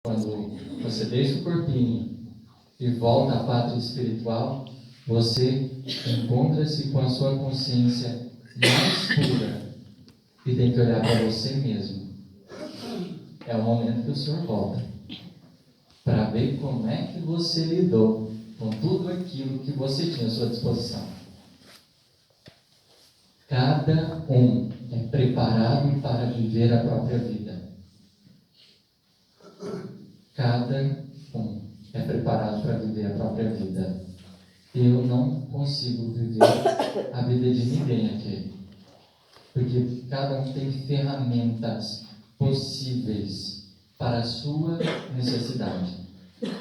Quando você deixa o corpinho e volta à pátria espiritual, você encontra-se com a sua consciência mais pura e tem que olhar para você mesmo. É o momento que o Senhor volta para ver como é que você lidou com tudo aquilo que você tinha à sua disposição. Cada um é preparado para viver a própria vida. Cada um é preparado para viver a própria vida. Eu não consigo viver a vida de ninguém aqui. Porque cada um tem ferramentas possíveis para a sua necessidade.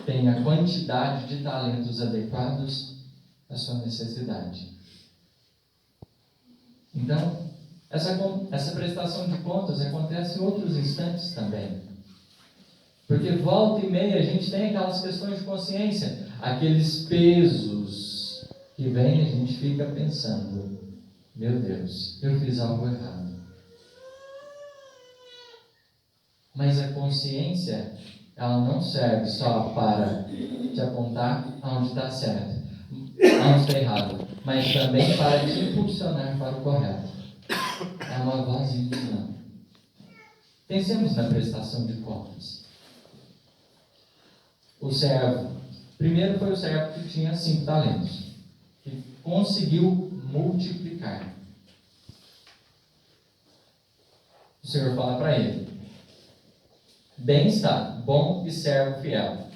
Tem a quantidade de talentos adequados à sua necessidade. Então, essa prestação de contas acontece em outros instantes também. Porque volta e meia a gente tem aquelas questões de consciência, aqueles pesos que vêm e a gente fica pensando: meu Deus, eu fiz algo errado. Mas a consciência, ela não serve só para te apontar aonde está certo, aonde está errado, mas também para te impulsionar para o correto. É uma voz íntima. Pensemos na prestação de contas. O servo, primeiro foi o servo que tinha 5 talentos, que conseguiu multiplicar. O Senhor fala para ele: bem está, bom e servo fiel.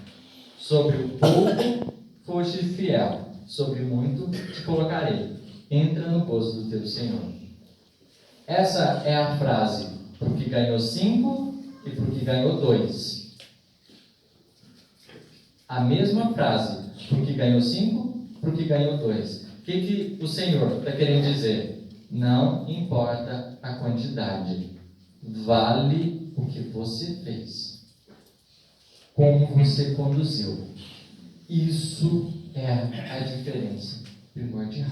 Sobre o pouco foste fiel, sobre muito te colocarei. Entra no gozo do teu Senhor. Essa é a frase para o que ganhou 5 e para o que ganhou 2. A mesma frase para o que ganhou 5, para o que ganhou 2. O que o Senhor está querendo dizer? Não importa a quantidade, vale o que você fez, como você conduziu. Isso é a diferença primordial.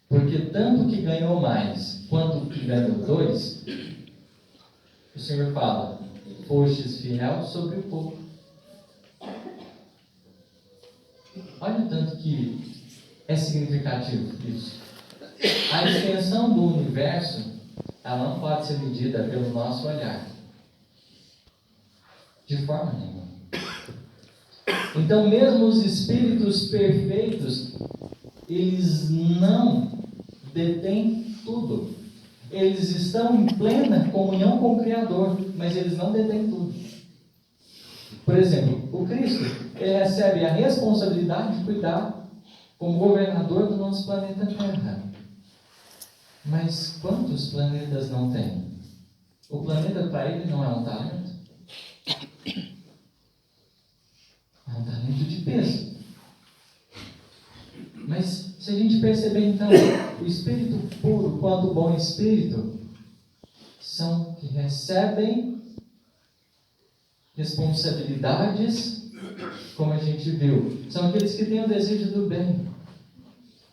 Porque tanto que ganhou mais quanto que ganhou 2, o Senhor fala: fostes fiel sobre o pouco. Olha o tanto que é significativo isso. A extensão do universo, ela não pode ser medida pelo nosso olhar. De forma nenhuma. Então, mesmo os espíritos perfeitos, eles não detêm tudo. Eles estão em plena comunhão com o Criador, mas eles não detêm tudo. Por exemplo, o Cristo, ele recebe a responsabilidade de cuidar como governador do nosso planeta Terra. Mas quantos planetas não tem? O planeta para ele não é um talento? É um talento de peso. Mas se a gente perceber então, o espírito puro quanto o bom espírito são que recebem responsabilidades, como a gente viu. São aqueles que têm o desejo do bem.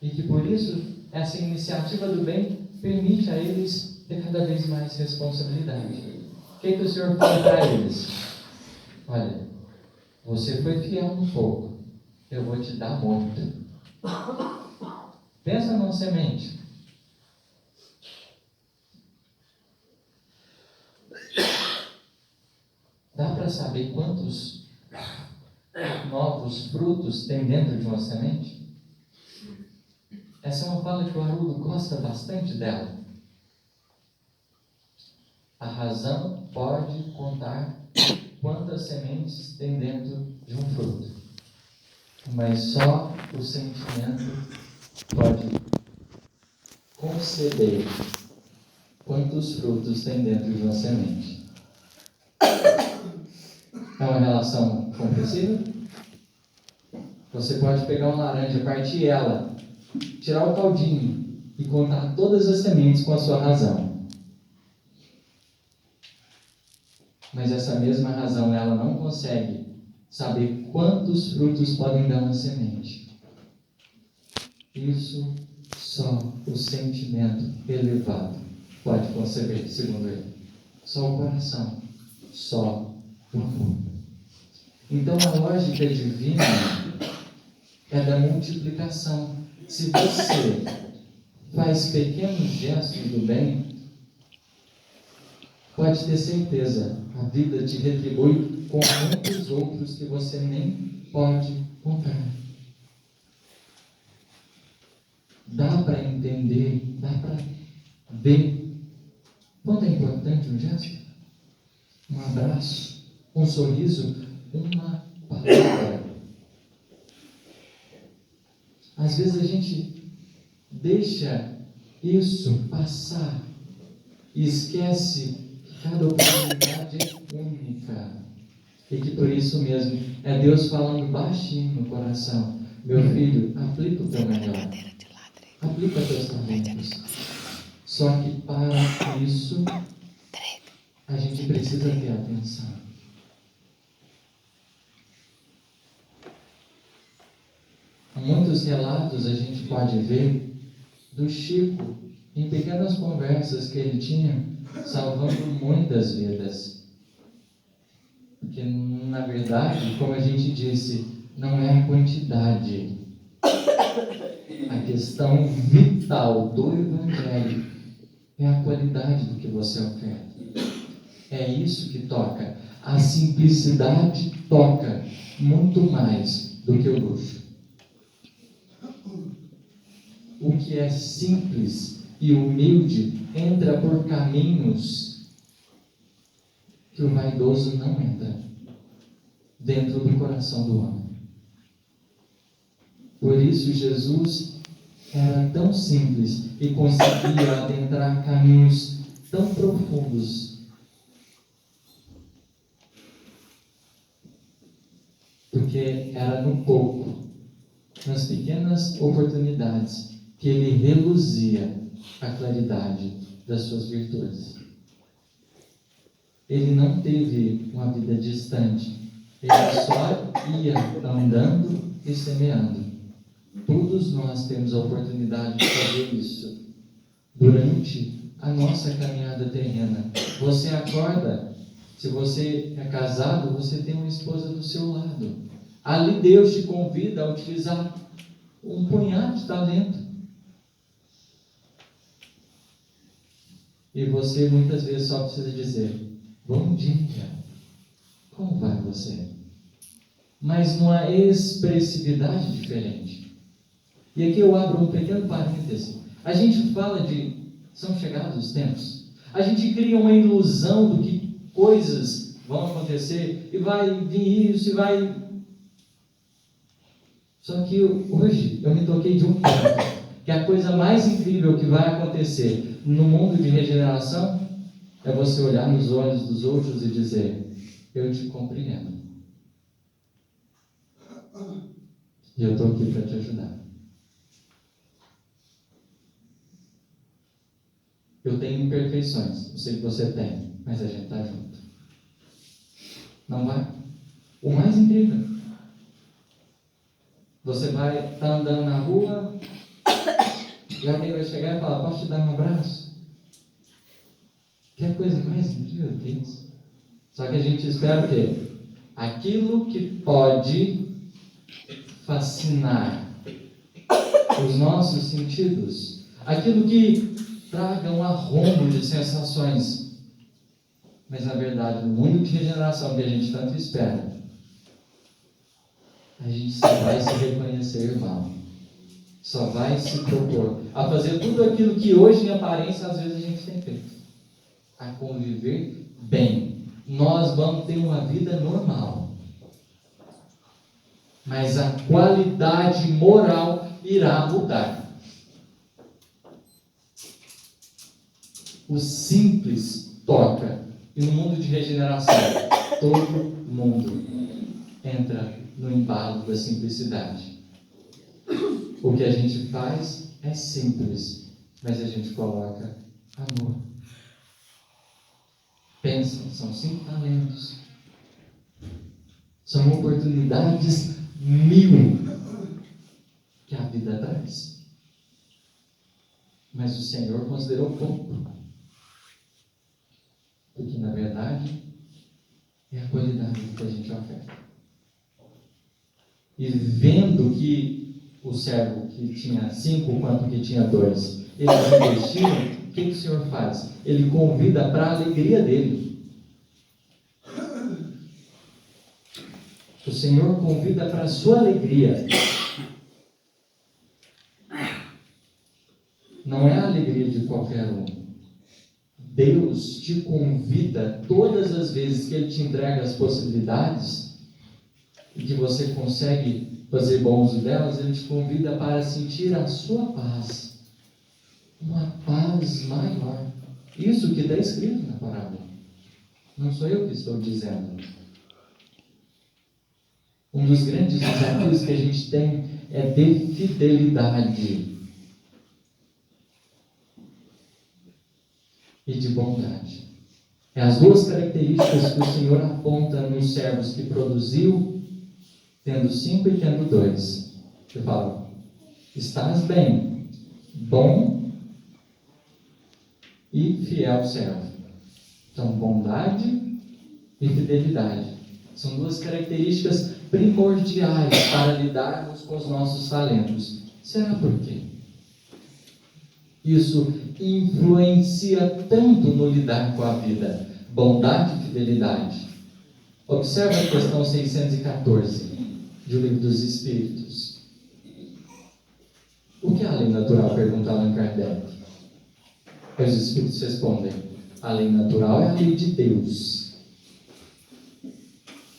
E que por isso essa iniciativa do bem permite a eles ter cada vez mais responsabilidade. O que o Senhor fala para eles? Olha, você foi fiel no pouco, eu vou te dar muito. Pensa numa semente. Dá para saber quantos novos frutos tem dentro de uma semente? Essa é uma fala que o Haroldo gosta bastante dela. A razão pode contar quantas sementes tem dentro de um fruto, mas só o sentimento pode conceber quantos frutos tem dentro de uma semente. É uma relação compreensível? Você pode pegar uma laranja, partir ela, tirar o caldinho e contar todas as sementes com a sua razão. Mas essa mesma razão, ela não consegue saber quantos frutos podem dar uma semente. Isso só o sentimento elevado pode conceber, segundo ele. Só o coração. só o amor. Então a lógica divina é da multiplicação. Se você faz pequenos gestos do bem, pode ter certeza, a vida te retribui com muitos outros que você nem pode contar. Dá para entender, dá para ver quanto é importante um gesto, um abraço, um sorriso, uma palavra. Às vezes a gente deixa isso passar e esquece que cada oportunidade é única e que por isso mesmo é Deus falando baixinho no coração: meu filho, aplica o teu melhor, aplica os teus talentos. Só que para isso a gente precisa ter atenção. Muitos relatos a gente pode ver do Chico em pequenas conversas que ele tinha, salvando muitas vidas. Porque, na verdade, como a gente disse, não é a quantidade. A questão vital do Evangelho é a qualidade do que você oferta. É isso que toca. A simplicidade toca muito mais do que o luxo. O que é simples e humilde entra por caminhos que o vaidoso não entra dentro do coração do homem. Por isso Jesus era tão simples e conseguia adentrar caminhos tão profundos. Porque era no pouco, nas pequenas oportunidades, que ele reluzia a claridade das suas virtudes. Ele não teve uma vida distante, ele só ia andando e semeando. Todos nós temos a oportunidade de fazer isso durante a nossa caminhada terrena. Você acorda, se você é casado, você tem uma esposa do seu lado. Ali Deus te convida a utilizar um punhado de talento. E você muitas vezes só precisa dizer: bom dia, como vai você? Mas numa expressividade diferente. E aqui eu abro um pequeno parêntese. A gente fala de são chegados os tempos. A gente cria uma ilusão do que coisas vão acontecer e vai vir isso e vai. Só que hoje eu me toquei de um ponto, que a coisa mais incrível que vai acontecer no mundo de regeneração é você olhar nos olhos dos outros e dizer: eu te compreendo. E eu estou aqui para te ajudar. Eu tenho imperfeições, eu sei que você tem, mas a gente está junto. Não vai? O mais incrível, você vai estar andando na rua e alguém vai chegar e falar: posso te dar um abraço? Que é a coisa mais incrível que isso. Só que a gente espera o quê? Aquilo que pode fascinar os nossos sentidos, aquilo que traga um arromo de sensações. Mas na verdade, no mundo de regeneração que a gente tanto espera, a gente só vai se reconhecer irmão, só vai se propor a fazer tudo aquilo que hoje em aparência às vezes a gente tem feito, a conviver bem. Nós vamos ter uma vida normal, mas a qualidade moral irá mudar. O simples toca. E no mundo de regeneração, todo mundo entra no embalo da simplicidade. O que a gente faz é simples, mas a gente coloca amor. Pensa, são 5 talentos. São oportunidades 1000 que a vida traz. Mas o Senhor considerou pouco. Porque, na verdade, é a qualidade que a gente oferta. E vendo que o servo que tinha 5 quanto que tinha 2, eles investiram, o que o Senhor faz? Ele convida para a alegria dele. O Senhor convida para a sua alegria. Não é a alegria de qualquer um. Deus te convida todas as vezes que Ele te entrega as possibilidades e que você consegue fazer bom uso delas, Ele te convida para sentir a sua paz. Uma paz maior. Isso que está escrito na parábola. Não sou eu que estou dizendo. Um dos grandes desafios que a gente tem é de fidelidade e de bondade. É as duas características que o Senhor aponta nos servos que produziu, tendo 5 e tendo 2. Ele fala: estás bem, bom e fiel servo. Então, bondade e fidelidade são duas características primordiais para lidarmos com os nossos talentos. Será por quê? Isso influencia tanto no lidar com a vida. Bondade e fidelidade. Observe a questão 614 do Livro dos Espíritos. O que é a lei natural? Pergunta Allan Kardec. Os Espíritos respondem: a lei natural é a lei de Deus.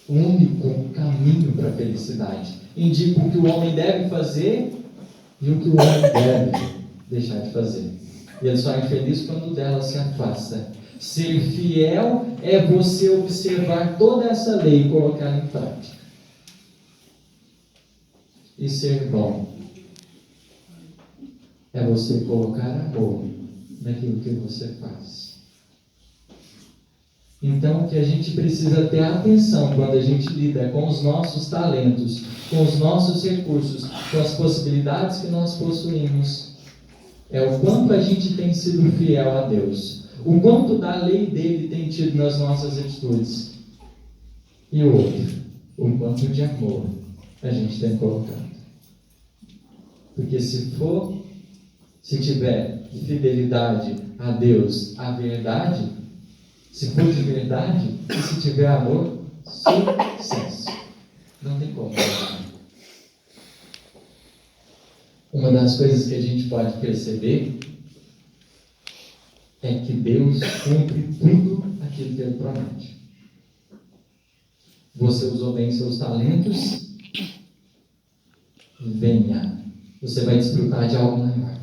O único caminho para a felicidade. Indica o que o homem deve fazer e o que o homem deve deixar de fazer. E ele só é infeliz quando dela se afasta. Ser fiel é você observar toda essa lei e colocá-la em prática. E ser bom é você colocar amor naquilo que você faz. Então, o que a gente precisa ter atenção quando a gente lida com os nossos talentos, com os nossos recursos, com as possibilidades que nós possuímos, é o quanto a gente tem sido fiel a Deus, o quanto da lei dele tem tido nas nossas atitudes. E o outro, o quanto de amor a gente tem colocado. Porque se tiver fidelidade a Deus, a verdade, se for de verdade, e se tiver amor, sucesso. Não tem como. Uma das coisas que a gente pode perceber é que Deus cumpre tudo aquilo que Ele promete. Você usou bem seus talentos? Venha. Você vai desfrutar de algo maior.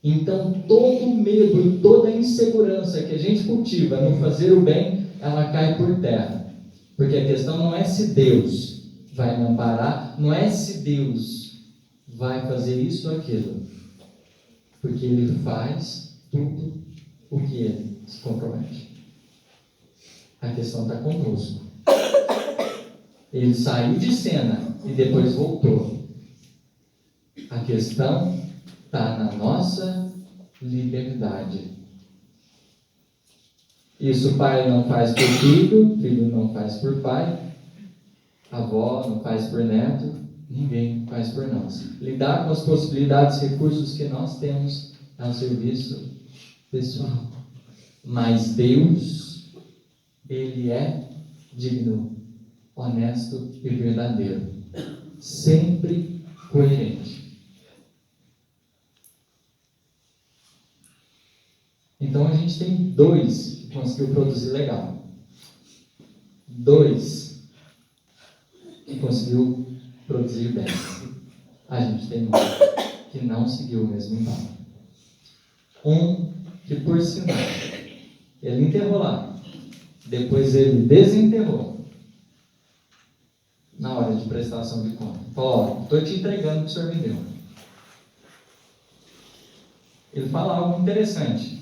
Então, todo medo e toda insegurança que a gente cultiva no fazer o bem, ela cai por terra. Porque a questão não é se Deus vai me amparar, não é se Deus vai fazer isso ou aquilo. Porque Ele faz tudo o que Ele se compromete. A questão está conosco. Ele saiu de cena e depois voltou. A questão está na nossa liberdade. Isso o pai não faz por filho, filho não faz por pai, a avó não faz por neto, ninguém faz por nós. Lidar com as possibilidades e recursos que nós temos é um serviço pessoal. Mas Deus, Ele é digno, honesto e verdadeiro. Sempre coerente. Então a gente tem 2 que conseguiu produzir legal. 2 que conseguiu produzir bem. A gente tem 1 que não seguiu o mesmo embalo. 1 que, por sinal, ele enterrou lá. Depois ele desenterrou. Na hora de prestação de conta. Falou: estou te entregando o que o senhor me deu. Ele fala algo interessante.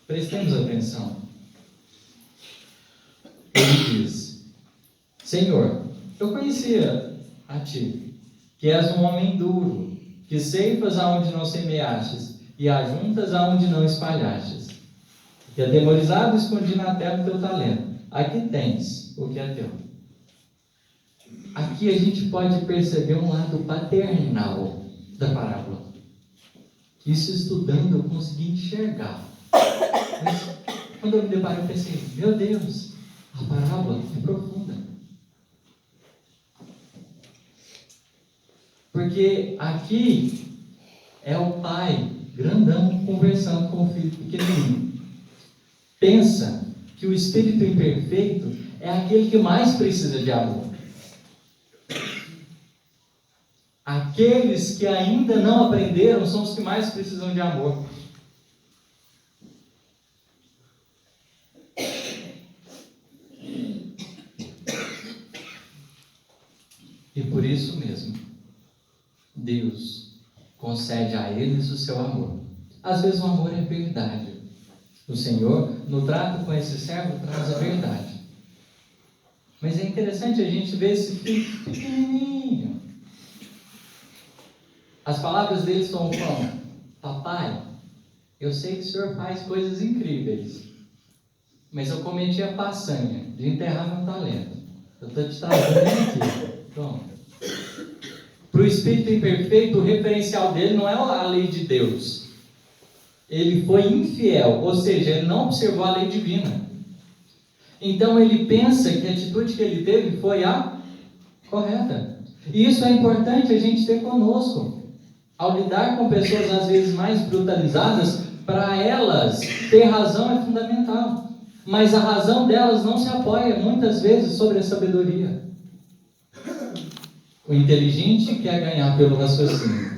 Prestemos atenção. Ele diz: Senhor, eu conhecia a ti, que és um homem duro, que ceifas aonde não semeastes, e ajuntas aonde não espalhastes. E atemorizado, escondi na terra o teu talento. Aqui tens o que é teu. Aqui a gente pode perceber um lado paternal da parábola. Isso estudando eu consegui enxergar. Mas quando eu me deparei, eu pensei, meu Deus, a parábola é profunda. Porque aqui é o pai grandão conversando com o filho pequenininho. Pensa que o espírito imperfeito é aquele que mais precisa de amor. Aqueles que ainda não aprenderam são os que mais precisam de amor. E por isso mesmo, Deus concede a eles o seu amor. Às vezes o amor é verdade. O Senhor, no trato com esse servo, traz a verdade. Mas é interessante a gente ver esse filho pequenininho. As palavras dele são como: papai, eu sei que o senhor faz coisas incríveis, mas eu cometi a façanha de enterrar meu talento. Eu estou te trazendo aqui. Pronto. Para o espírito imperfeito, o referencial dele não é a lei de Deus. Ele foi infiel, ou seja, ele não observou a lei divina. Então ele pensa que a atitude que ele teve foi a correta. E isso é importante a gente ter conosco. Ao lidar com pessoas às vezes mais brutalizadas, para elas ter razão é fundamental. Mas a razão delas não se apoia muitas vezes sobre a sabedoria. O inteligente quer ganhar pelo raciocínio.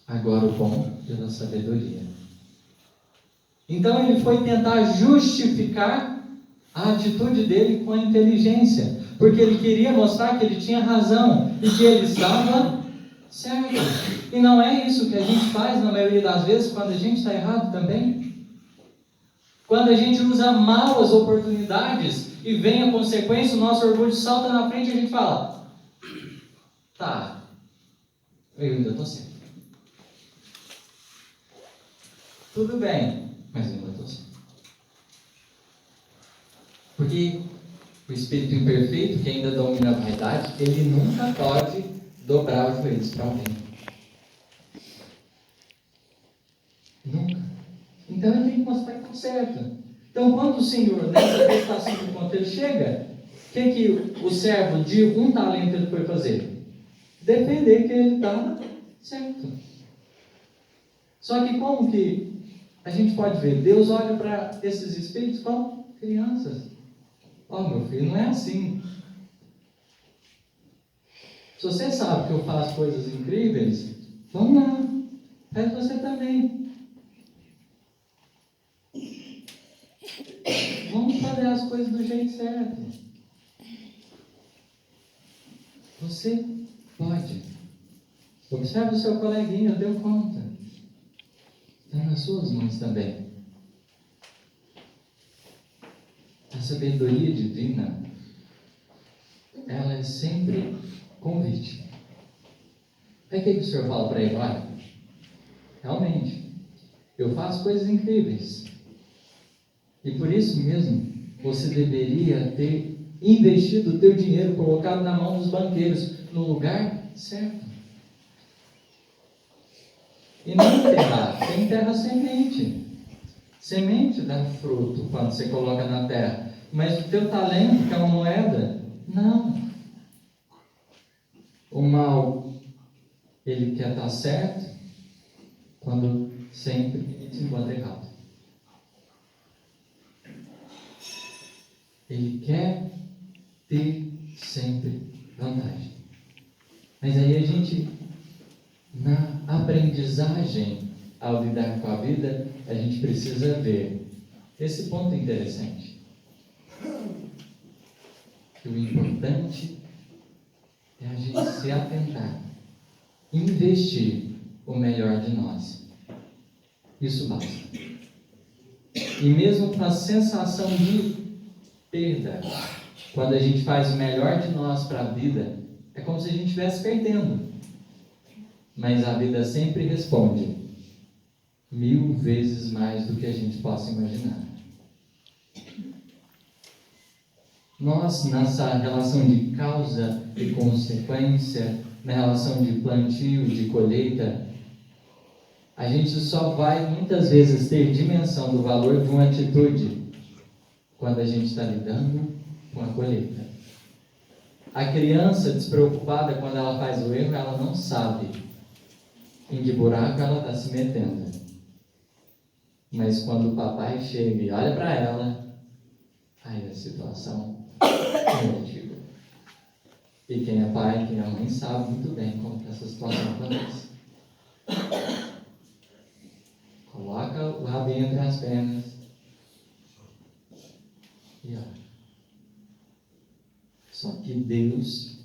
Agora o bom pela sabedoria. Então ele foi tentar justificar a atitude dele com a inteligência. Porque ele queria mostrar que ele tinha razão e que ele estava certo. E não é isso que a gente faz na maioria das vezes quando a gente está errado também. Quando a gente usa mal as oportunidades e vem a consequência, o nosso orgulho salta na frente e a gente fala: tá, eu ainda estou certo. Tudo bem, mas eu ainda estou certo. Porque o espírito imperfeito, que ainda domina a vaidade, ele nunca pode dobrar os joelhos para alguém. Nunca. Então ele tem que mostrar que está certo. Então quando o Senhor, nessa prestação de conta, ele chega, o que o servo de um talento ele foi fazer? Defender que ele estava certo. Só que como que a gente pode ver? Deus olha para esses espíritos como crianças. Meu filho, não é assim. Se você sabe que eu faço coisas incríveis, vamos lá, faz você também. Vamos fazer as coisas do jeito certo. Você pode. Observe o seu coleguinha, deu conta. Está nas suas mãos também. A sabedoria divina, ela é sempre convite. Aí o que o Senhor fala para ele? Olha, realmente, eu faço coisas incríveis. E por isso mesmo, você deveria ter investido o teu dinheiro, colocado na mão dos banqueiros, no lugar certo. E não enterrar, você enterra semente. Semente dá fruto quando você coloca na terra. Mas o teu talento, que é uma moeda, não. O mal, ele quer estar certo quando sempre se encontra errado. Ele quer ter sempre vantagem. Mas aí a gente, na aprendizagem, ao lidar com a vida, a gente precisa ver esse ponto interessante. Que o importante é a gente se atentar, investir o melhor de nós. Isso basta. E mesmo com a sensação de perda, quando a gente faz o melhor de nós para a vida, é como se a gente estivesse perdendo. Mas a vida sempre responde: 1000 vezes mais do que a gente possa imaginar. Nós, nessa relação de causa e consequência, na relação de plantio, de colheita, a gente só vai muitas vezes ter dimensão do valor de uma atitude quando a gente está lidando com a colheita. A criança despreocupada, quando ela faz o erro, ela não sabe em que buraco ela está se metendo. Mas quando o papai chega e olha para ela, aí a situação é negativa. E quem é pai, quem é mãe, sabe muito bem como que essa situação acontece. Coloca o rabinho entre as pernas e olha. Só que Deus,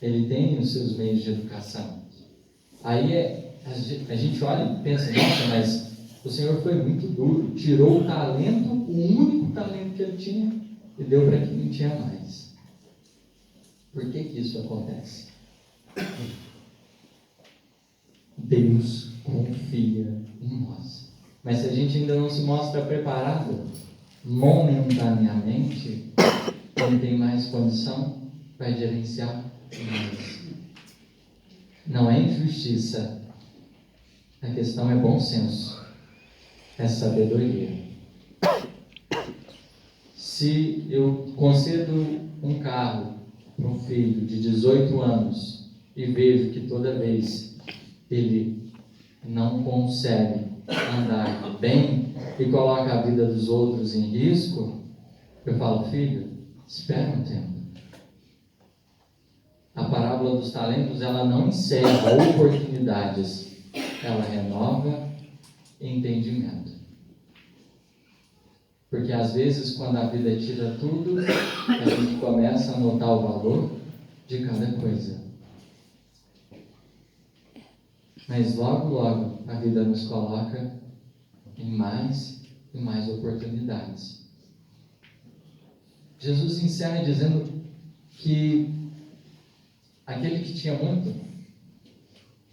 Ele tem os seus meios de educação. Aí a gente olha e pensa, nossa, mas o Senhor foi muito duro, tirou o talento, o único talento que Ele tinha, e deu para quem não tinha mais. Por que isso acontece? Deus confia em nós. Mas se a gente ainda não se mostra preparado, momentaneamente, quem tem mais condição vai gerenciar mais. Não é injustiça. A questão é bom senso. É sabedoria. Se eu concedo um carro para um filho de 18 anos e vejo que toda vez ele não consegue andar bem e coloca a vida dos outros em risco, eu falo, filho, espera um tempo. A parábola dos talentos, ela não encerra oportunidades, ela renova entendimento. Porque às vezes, quando a vida tira tudo, a gente começa a notar o valor de cada coisa. Mas logo, logo, a vida nos coloca em mais e mais oportunidades. Jesus encerra dizendo que aquele que tinha muito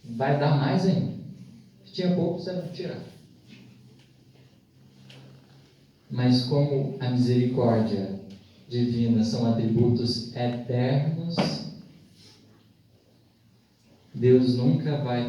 vai dar mais ainda. Se tinha pouco, você vai tirar. Mas como a misericórdia divina são atributos eternos, Deus nunca vai